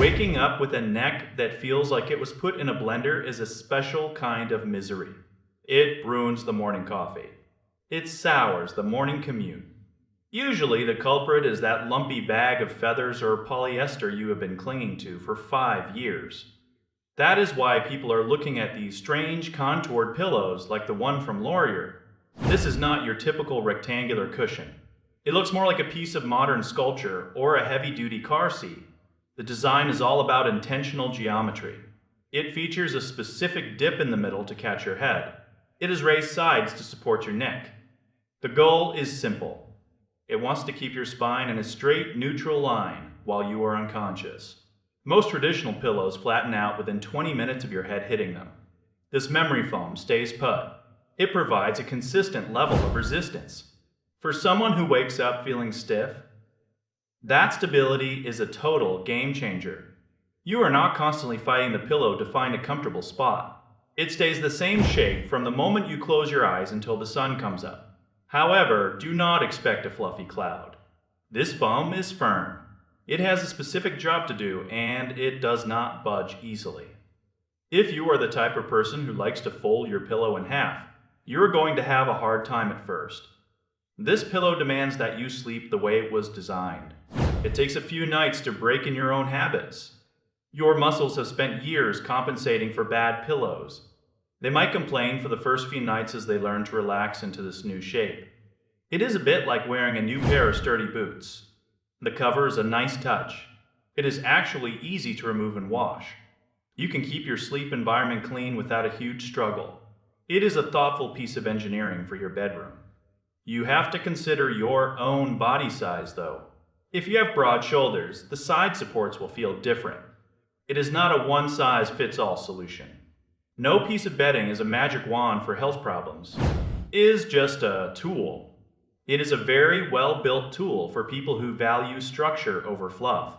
Waking up with a neck that feels like it was put in a blender is a special kind of misery. It ruins the morning coffee. It sours the morning commute. Usually, the culprit is that lumpy bag of feathers or polyester you have been clinging to for 5 years. That is why people are looking at these strange contoured pillows like the one from Laurior. This is not your typical rectangular cushion. It looks more like a piece of modern sculpture or a heavy-duty car seat. The design is all about intentional geometry. It features a specific dip in the middle to catch your head. It has raised sides to support your neck. The goal is simple. It wants to keep your spine in a straight, neutral line while you are unconscious. Most traditional pillows flatten out within 20 minutes of your head hitting them. This memory foam stays put. It provides a consistent level of resistance. For someone who wakes up feeling stiff, that stability is a total game changer. You are not constantly fighting the pillow to find a comfortable spot. It stays the same shape from the moment you close your eyes until the sun comes up. However, do not expect a fluffy cloud. This foam is firm. It has a specific job to do, and it does not budge easily. If you are the type of person who likes to fold your pillow in half, you are going to have a hard time at first. This pillow demands that you sleep the way it was designed. It takes a few nights to break in your own habits. Your muscles have spent years compensating for bad pillows. They might complain for the first few nights as they learn to relax into this new shape. It is a bit like wearing a new pair of sturdy boots. The cover is a nice touch. It is actually easy to remove and wash. You can keep your sleep environment clean without a huge struggle. It is a thoughtful piece of engineering for your bedroom. You have to consider your own body size, though. If you have broad shoulders, the side supports will feel different. It is not a one-size-fits-all solution. No piece of bedding is a magic wand for health problems. It is just a tool. It is a very well-built tool for people who value structure over fluff.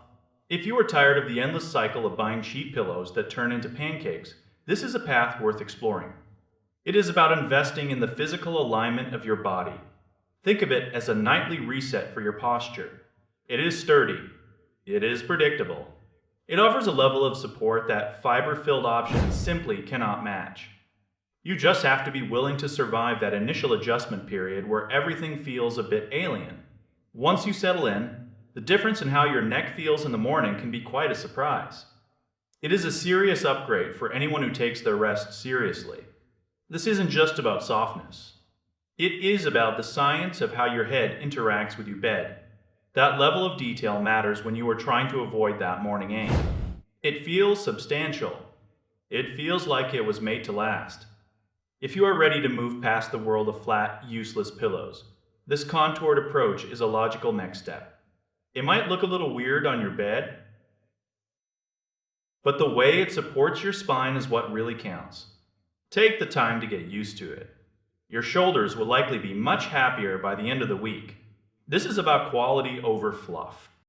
If you are tired of the endless cycle of buying cheap pillows that turn into pancakes, this is a path worth exploring. It is about investing in the physical alignment of your body. Think of it as a nightly reset for your posture. It is sturdy. It is predictable. It offers a level of support that fiber-filled options simply cannot match. You just have to be willing to survive that initial adjustment period where everything feels a bit alien. Once you settle in, the difference in how your neck feels in the morning can be quite a surprise. It is a serious upgrade for anyone who takes their rest seriously. This isn't just about softness. It is about the science of how your head interacts with your bed. That level of detail matters when you are trying to avoid that morning ache. It feels substantial. It feels like it was made to last. If you are ready to move past the world of flat, useless pillows, this contoured approach is a logical next step. It might look a little weird on your bed, but the way it supports your spine is what really counts. Take the time to get used to it. Your shoulders will likely be much happier by the end of the week. This is about quality over fluff.